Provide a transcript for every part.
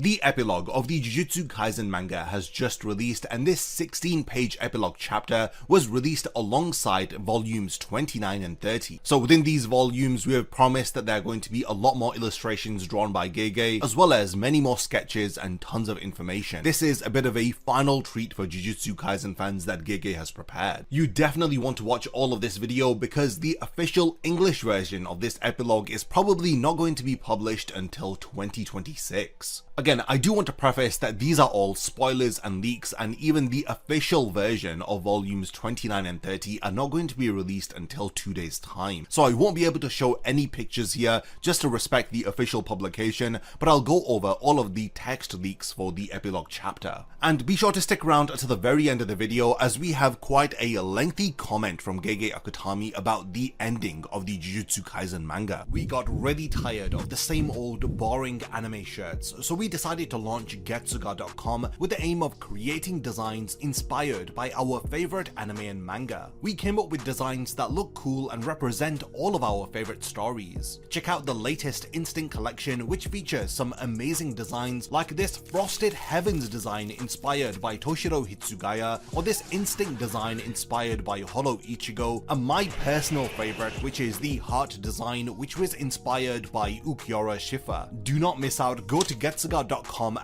The epilogue of the Jujutsu Kaisen manga has just released, and this 16-page epilogue chapter was released alongside volumes 29 and 30. So within these volumes, we have promised that there are going to be a lot more illustrations drawn by Gege, as well as many more sketches and tons of information. This is a bit of a final treat for Jujutsu Kaisen fans that Gege has prepared. You definitely want to watch all of this video because the official English version of this epilogue is probably not going to be published until 2026. Again, I do want to preface that these are all spoilers and leaks, and even the official version of volumes 29 and 30 are not going to be released until 2 days time. So I won't be able to show any pictures here just to respect the official publication, but I'll go over all of the text leaks for the epilogue chapter. And be sure to stick around to the very end of the video as we have quite a lengthy comment from Gege Akutami about the ending of the Jujutsu Kaisen manga. We got really tired of the same old boring anime shirts, so we decided to launch Getsuga.com with the aim of creating designs inspired by our favorite anime and manga. We came up with designs that look cool and represent all of our favorite stories. Check out the latest Instinct collection, which features some amazing designs like this Frosted Heavens design inspired by Toshiro Hitsugaya, or this Instinct design inspired by Holo Ichigo, and my personal favorite, which is the Heart design, which was inspired by Ukiura Shifa. Do not miss out, go to Getsuga.com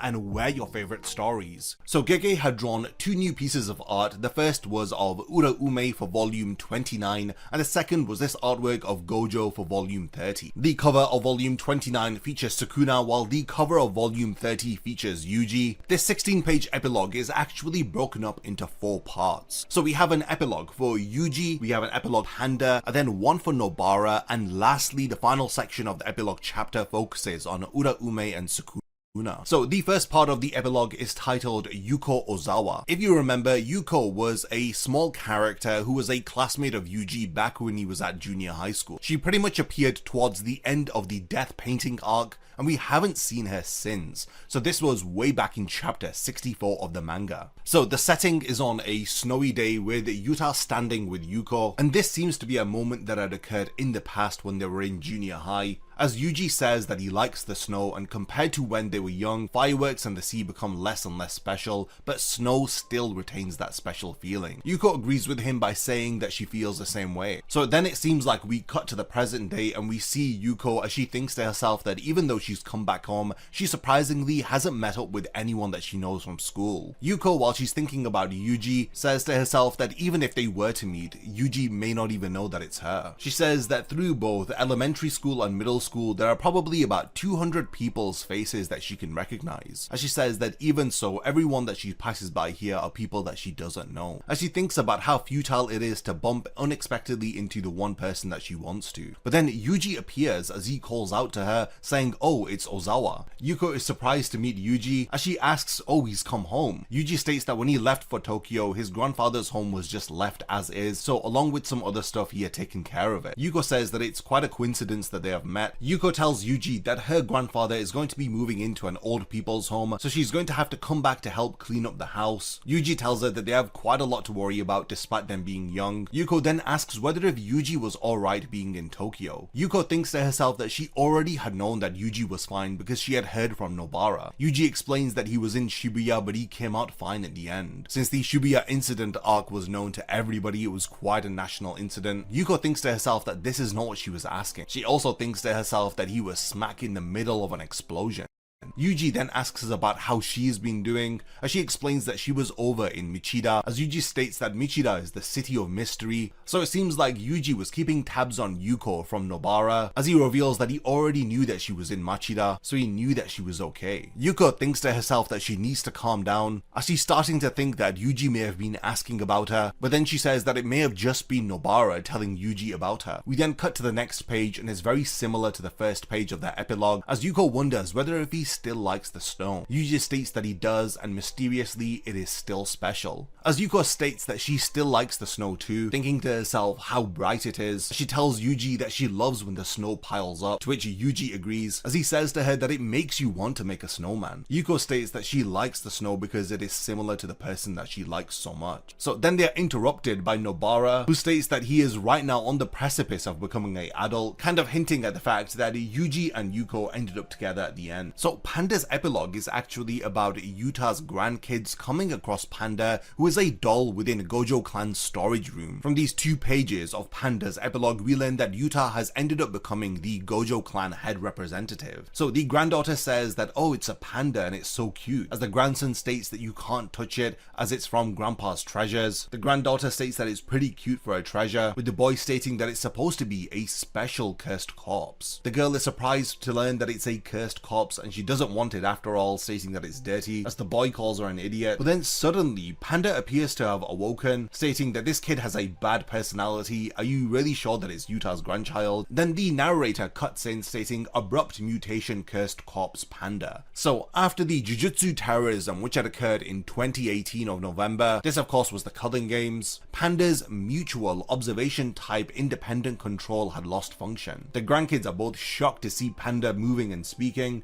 and wear your favorite stories. So Gege had drawn 2 new pieces of art. The first was of Uraume for volume 29, and the second was this artwork of Gojo for volume 30. The cover of volume 29 features Sukuna, while the cover of volume 30 features Yuji. This 16-page epilogue is actually broken up into 4 parts. So we have an epilogue for Yuji, we have an epilogue Handa, and then one for Nobara, and lastly the final section of the epilogue chapter focuses on Uraume and Sukuna. So the first part of the epilogue is titled Yuko Ozawa. If you remember, Yuko was a small character who was a classmate of Yuji back when he was at junior high school. She pretty much appeared towards the end of the death painting arc, and we haven't seen her since. So this was way back in chapter 64 of the manga. So the setting is on a snowy day with Yuta standing with Yuko, and this seems to be a moment that had occurred in the past when they were in junior high, as Yuji says that he likes the snow, and compared to when they were young, fireworks and the sea become less and less special, but snow still retains that special feeling. Yuko agrees with him by saying that she feels the same way. So then it seems like we cut to the present day and we see Yuko as she thinks to herself that even though she's come back home, she surprisingly hasn't met up with anyone that she knows from school. Yuko, while she's thinking about Yuji, says to herself that even if they were to meet, Yuji may not even know that it's her. She says that through both elementary school and middle school, there are probably about 200 people's faces that she can recognize. As she says that even so, everyone that she passes by here are people that she doesn't know. As she thinks about how futile it is to bump unexpectedly into the one person that she wants to. But then Yuji appears as he calls out to her, saying, "Oh, it's Ozawa." Yuko is surprised to meet Yuji as she asks, "Oh, he's come home." Yuji states that when he left for Tokyo, his grandfather's home was just left as is, so along with some other stuff, he had taken care of it. Yuko says that it's quite a coincidence that they have met. Yuko tells Yuji that her grandfather is going to be moving into an old people's home, so she's going to have to come back to help clean up the house. Yuji tells her that they have quite a lot to worry about despite them being young. Yuko then asks whether if Yuji was alright being in Tokyo. Yuko thinks to herself that she already had known that Yuji was fine because she had heard from Nobara. Yuji explains that he was in Shibuya but he came out fine at the end. Since the Shibuya incident arc was known to everybody, it was quite a national incident. Yuko thinks to herself that this is not what she was asking. She also thinks to herself that he was smack in the middle of an explosion. Yuji then asks us about how she's been doing, as she explains that she was over in Michida, as Yuji states that Michida is the city of mystery, so it seems like Yuji was keeping tabs on Yuko from Nobara, as he reveals that he already knew that she was in Machida, so he knew that she was okay. Yuko thinks to herself that she needs to calm down, as she's starting to think that Yuji may have been asking about her, but then she says that it may have just been Nobara telling Yuji about her. We then cut to the next page, and it's very similar to the first page of the epilogue, as Yuko wonders whether if he still likes the snow. Yuji states that he does, and mysteriously it is still special. As Yuko states that she still likes the snow too, thinking to herself how bright it is, she tells Yuji that she loves when the snow piles up, to which Yuji agrees, as he says to her that it makes you want to make a snowman. Yuko states that she likes the snow because it is similar to the person that she likes so much. So then they are interrupted by Nobara, who states that he is right now on the precipice of becoming an adult, kind of hinting at the fact that Yuji and Yuko ended up together at the end. So Panda's epilogue is actually about Yuta's grandkids coming across Panda, who is a doll within Gojo Clan's storage room. From these 2 pages of Panda's epilogue, we learn that Yuta has ended up becoming the Gojo Clan head representative. So the granddaughter says that, oh, it's a panda and it's so cute, as the grandson states that you can't touch it as it's from grandpa's treasures. The granddaughter states that it's pretty cute for a treasure, with the boy stating that it's supposed to be a special cursed corpse. The girl is surprised to learn that it's a cursed corpse and she doesn't want it after all, stating that it's dirty, as the boy calls her an idiot. But then suddenly Panda appears to have awoken, stating that this kid has a bad personality, are you really sure that it's Yuta's grandchild? Then the narrator cuts in stating abrupt mutation cursed corpse Panda. So after the Jujutsu terrorism which had occurred in 2018 of November, this of course was the Culling Games, Panda's mutual observation type independent control had lost function. The grandkids are both shocked to see Panda moving and speaking,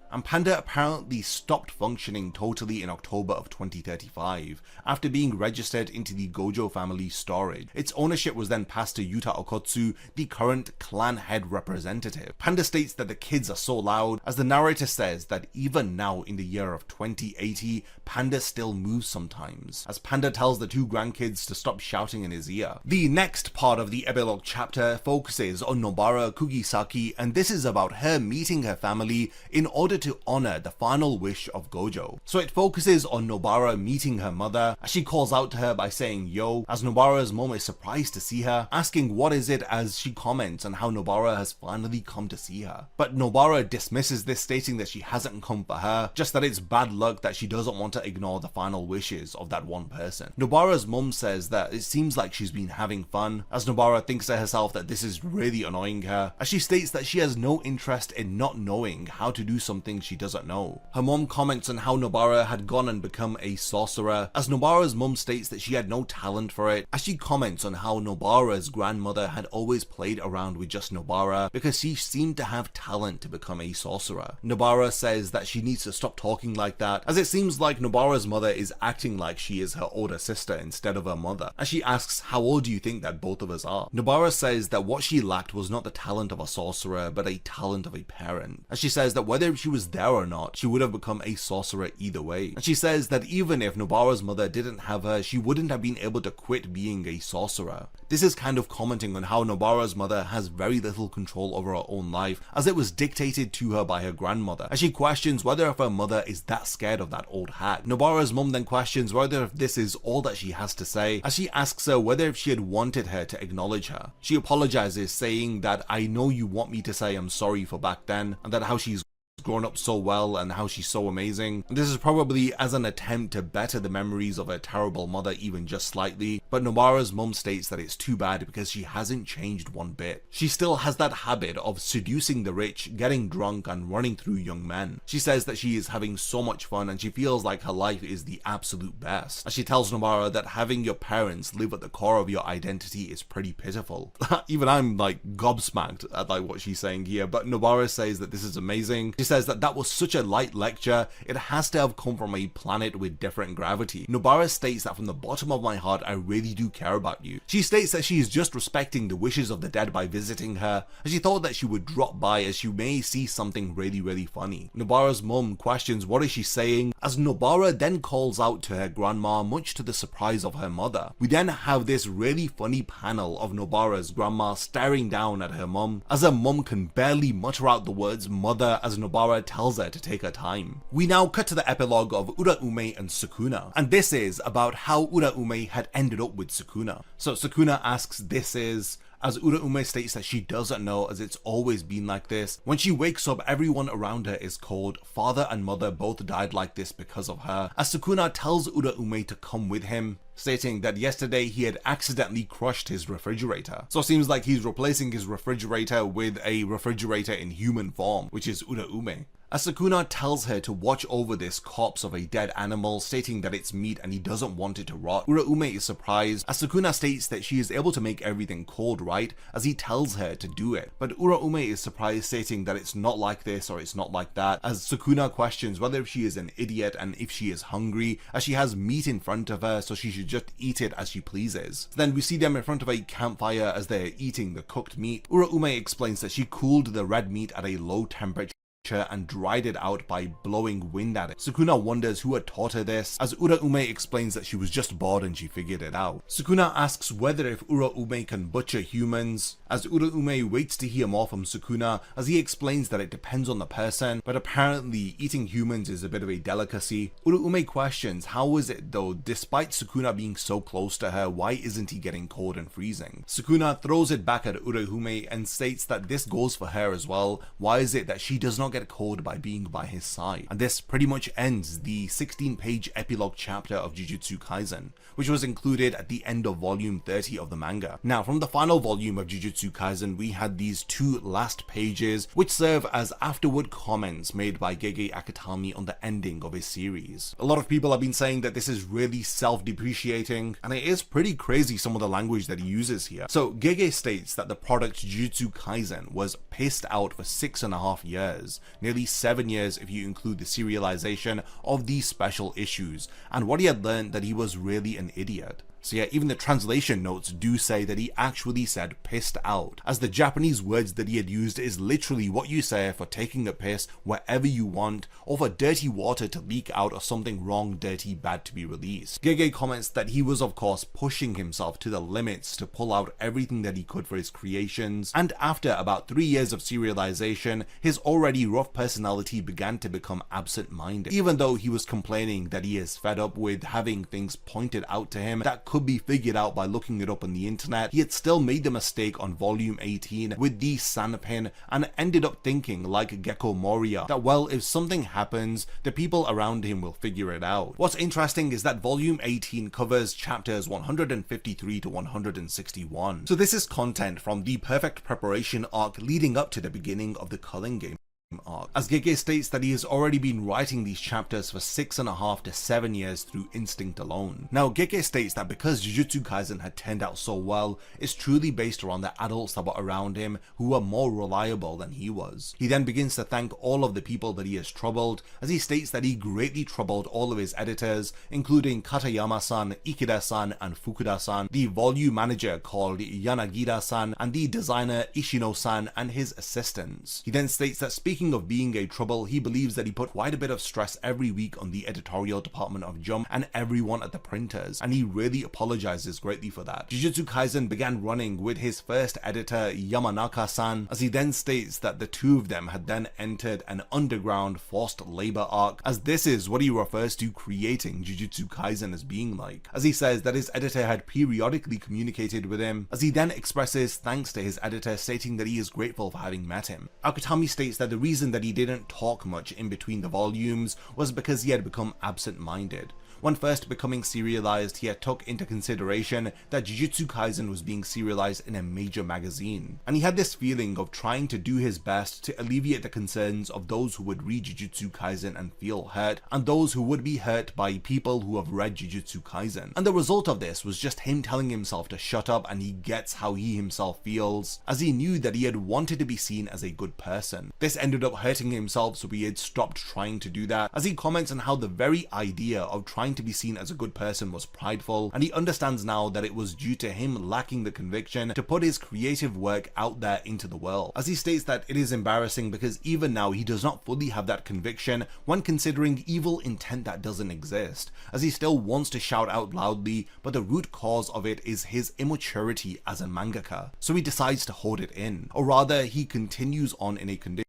and Panda apparently stopped functioning totally in October of 2035 after being registered into the Gojo family storage. Its ownership was then passed to Yuta Okotsu, the current clan head representative. Panda states that the kids are so loud, as the narrator says that even now in the year of 2080, Panda still moves sometimes, as Panda tells the 2 grandkids to stop shouting in his ear. The next part of the epilogue chapter focuses on Nobara Kugisaki, and this is about her meeting her family in order to honor the final wish of Gojo. So it focuses on Nobara meeting her mother, as she calls out to her by saying yo, as Nobara's mom is surprised to see her, asking what is it, as she comments on how Nobara has finally come to see her. But Nobara dismisses this, stating that she hasn't come for her, just that it's bad luck that she doesn't want to ignore the final wishes of that one person. Nobara's mom says that it seems like she's been having fun, as Nobara thinks to herself that this is really annoying her, as she states that she has no interest in not knowing how to do something she doesn't know. Her mom comments on how Nobara had gone and become a sorcerer, as Nobara's mom states that she had no talent for it, as she comments on how Nobara's grandmother had always played around with just Nobara because she seemed to have talent to become a sorcerer. Nobara says that she needs to stop talking like that, as it seems like Nobara's mother is acting like she is her older sister instead of her mother, as she asks how old do you think that both of us are. Nobara says that what she lacked was not the talent of a sorcerer but a talent of a parent, as she says that whether she was there or not, she would have become a sorcerer either way. And she says that even if Nobara's mother didn't have her, she wouldn't have been able to quit being a sorcerer. This is kind of commenting on how Nobara's mother has very little control over her own life, as it was dictated to her by her grandmother, as she questions whether if her mother is that scared of that old hat. Nobara's mum then questions whether if this is all that she has to say, as she asks her whether if she had wanted her to acknowledge her. She apologizes, saying that I know you want me to say I'm sorry for back then, and that how she's grown up so well and how she's so amazing. This is probably as an attempt to better the memories of her terrible mother even just slightly, but Nobara's mum states that it's too bad because she hasn't changed one bit. She still has that habit of seducing the rich, getting drunk and running through young men. She says that she is having so much fun and she feels like her life is the absolute best, as she tells Nobara that having your parents live at the core of your identity is pretty pitiful. Even I'm like gobsmacked at like what she's saying here, but Nobara says that this is amazing. She says that was such a light lecture, it has to have come from a planet with different gravity. Nobara states that from the bottom of my heart I really do care about you. She states that she is just respecting the wishes of the dead by visiting her, and she thought that she would drop by as she may see something really funny. Nobara's mum questions what is she saying, as Nobara then calls out to her grandma, much to the surprise of her mother. We then have this really funny panel of Nobara's grandma staring down at her mum, as her mum can barely mutter out the words mother as Nobara tells her to take her time. We now cut to the epilogue of Uraume and Sukuna, and this is about how Uraume had ended up with Sukuna. So Sukuna asks this is, as Uraume states that she doesn't know, as it's always been like this. When she wakes up, everyone around her is cold. Father and mother both died like this because of her. As Sukuna tells Uraume to come with him, stating that yesterday he had accidentally crushed his refrigerator. So it seems like he's replacing his refrigerator with a refrigerator in human form, which is Uraume. As Sukuna tells her to watch over this corpse of a dead animal, stating that it's meat and he doesn't want it to rot, Uraume is surprised, as Sukuna states that she is able to make everything cold right, as he tells her to do it. But Uraume is surprised, stating that it's not like this or it's not like that, as Sukuna questions whether she is an idiot and if she is hungry, as she has meat in front of her so she should just eat it as she pleases. Then we see them in front of a campfire as they're eating the cooked meat. Uraume explains that she cooled the red meat at a low temperature and dried it out by blowing wind at it. Sukuna wonders who had taught her this, as Uraume explains that she was just bored and she figured it out. Sukuna asks whether if Uraume can butcher humans, as Uraume waits to hear more from Sukuna, as he explains that it depends on the person, but apparently eating humans is a bit of a delicacy. Uraume questions how is it though, despite Sukuna being so close to her, why isn't he getting cold and freezing? Sukuna throws it back at Uraume and states that this goes for her as well. Why is it that she does not get cold by being by his side? And this pretty much ends the 16-page epilogue chapter of Jujutsu Kaisen, which was included at the end of volume 30 of the manga. Now, from the final volume of Jujutsu Kaisen, we had these two last pages, which serve as afterward comments made by Gege Akutami on the ending of his series. A lot of people have been saying that this is really self-depreciating, and it is pretty crazy some of the language that he uses here. So Gege states that the product Jujutsu Kaisen was paced out for 6.5 years, nearly 7 years if you include the serialization of these special issues, and what he had learned that he was really an idiot. So yeah, even the translation notes do say that he actually said pissed out, as the Japanese words that he had used is literally what you say for taking a piss wherever you want, or for dirty water to leak out or something wrong, dirty, bad to be released. Gege comments that he was of course pushing himself to the limits to pull out everything that he could for his creations, and after about 3 years of serialization, his already rough personality began to become absent-minded, even though he was complaining that he is fed up with having things pointed out to him that could be figured out by looking it up on the internet. He had still made the mistake on volume 18 with the sandpin and ended up thinking, like Gecko Moria, that well, if something happens, the people around him will figure it out. What's interesting is that volume 18 covers chapters 153 to 161. So this is content from the perfect preparation arc leading up to the beginning of the Culling game arc, as Gege states that he has already been writing these chapters for 6.5 to 7 years through instinct alone. Now Gege states that because Jujutsu Kaisen had turned out so well, it's truly based around the adults that were around him who were more reliable than he was. He then begins to thank all of the people that he has troubled, as he states that he greatly troubled all of his editors, including Katayama-san, Ikeda-san and Fukuda-san, the volume manager called Yanagida-san, and the designer Ishino-san and his assistants. He then states that speaking of being a trouble, he believes that he put quite a bit of stress every week on the editorial department of Jump and everyone at the printers, and he really apologizes greatly for that. Jujutsu Kaisen began running with his first editor Yamanaka-san, as he then states that the two of them had then entered an underground forced labor arc, as this is what he refers to creating Jujutsu Kaisen as being like, as he says that his editor had periodically communicated with him, as he then expresses thanks to his editor, stating that he is grateful for having met him. Akutami states that the reason that he didn't talk much in between the volumes was because he had become absent-minded. When first becoming serialized, he had took into consideration that Jujutsu Kaisen was being serialized in a major magazine, and he had this feeling of trying to do his best to alleviate the concerns of those who would read Jujutsu Kaisen and feel hurt, and those who would be hurt by people who have read Jujutsu Kaisen. And the result of this was just him telling himself to shut up, and he gets how he himself feels, as he knew that he had wanted to be seen as a good person. This ended up hurting himself, so he had stopped trying to do that, as he comments on how the very idea of trying to be seen as a good person was prideful, and he understands now that it was due to him lacking the conviction to put his creative work out there into the world, as he states that it is embarrassing because even now he does not fully have that conviction when considering evil intent that doesn't exist, as he still wants to shout out loudly, but the root cause of it is his immaturity as a mangaka, so he decides to hold it in, or rather he continues on in a condition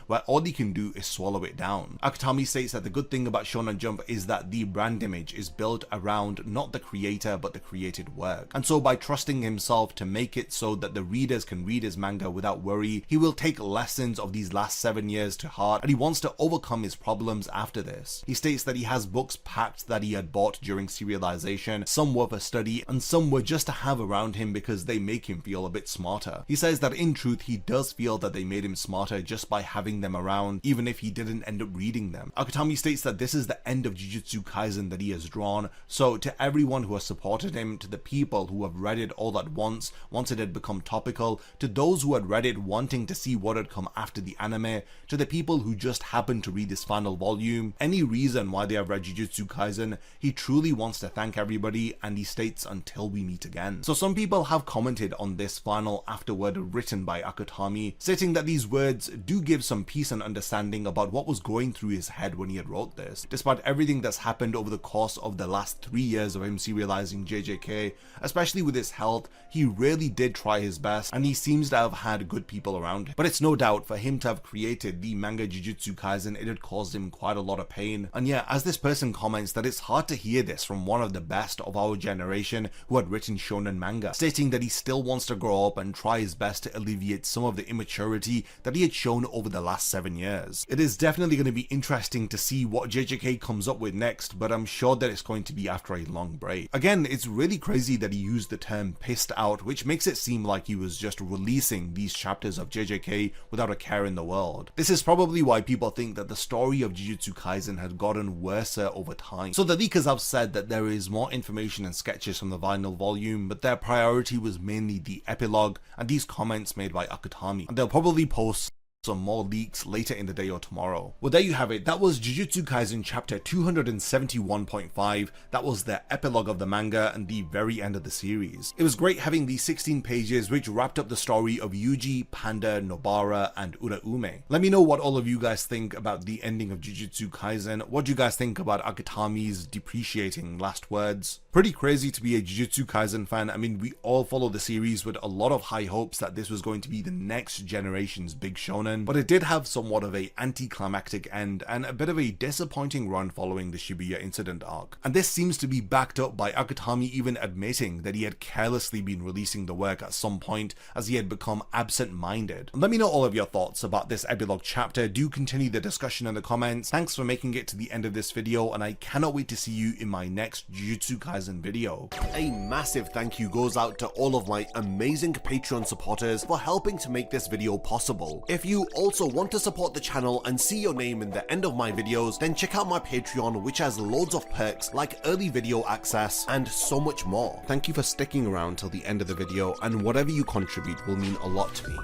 where all he can do is swallow it down. Akutami states that the good thing about Shonen Jump is that the brand image is built around not the creator but the created work, and so by trusting himself to make it so that the readers can read his manga without worry, he will take lessons of these last 7 years to heart, and he wants to overcome his problems after this. He states that he has books packed that he had bought during serialization, some were for study and some were just to have around him because they make him feel a bit smarter. He says that in truth he does feel that they made him smarter just by having them around, even if he didn't end up reading them. Akutami states that this is the end of Jujutsu Kaisen that he has drawn, so to everyone who has supported him, to the people who have read it all at once it had become topical, to those who had read it wanting to see what had come after the anime, to the people who just happened to read this final volume, any reason why they have read Jujutsu Kaisen, he truly wants to thank everybody, and he states until we meet again. So some people have commented on this final afterword written by Akutami, stating that these words do do give some peace and understanding about what was going through his head when he had wrote this. Despite everything that's happened over the course of the last 3 years of him serializing JJK, especially with his health, he really did try his best and he seems to have had good people around him. But it's no doubt for him to have created the manga Jujutsu Kaisen, it had caused him quite a lot of pain. And yeah, as this person comments, that it's hard to hear this from one of the best of our generation who had written shonen manga, stating that he still wants to grow up and try his best to alleviate some of the immaturity that he had shown over the last 7 years. It is definitely going to be interesting to see what JJK comes up with next, but I'm sure that it's going to be after a long break. Again, it's really crazy that he used the term pissed out, which makes it seem like he was just releasing these chapters of JJK without a care in the world. This is probably why people think that the story of Jujutsu Kaisen had gotten worse over time. So the leakers have said that there is more information and sketches from the vinyl volume, but their priority was mainly the epilogue and these comments made by Akutami, and they'll probably post some more leaks later in the day or tomorrow. Well, there you have it. That was Jujutsu Kaisen Chapter 271.5. That was the epilogue of the manga and the very end of the series. It was great having these 16 pages which wrapped up the story of Yuji, Panda, Nobara, and Uraume. Let me know what all of you guys think about the ending of Jujutsu Kaisen. What do you guys think about Akutami's depreciating last words? Pretty crazy to be a Jujutsu Kaisen fan. I mean, we all follow the series with a lot of high hopes that this was going to be the next generation's big shonen, but it did have somewhat of a anticlimactic end and a bit of a disappointing run following the Shibuya incident arc. And this seems to be backed up by Akutami even admitting that he had carelessly been releasing the work at some point as he had become absent-minded. Let me know all of your thoughts about this epilogue chapter. Do continue the discussion in the comments. Thanks for making it to the end of this video, and I cannot wait to see you in my next Jujutsu Kaisen video. A massive thank you goes out to all of my amazing Patreon supporters for helping to make this video possible. If you also want to support the channel and see your name in the end of my videos, then check out my Patreon, which has loads of perks like early video access and so much more. Thank you for sticking around till the end of the video, and whatever you contribute will mean a lot to me.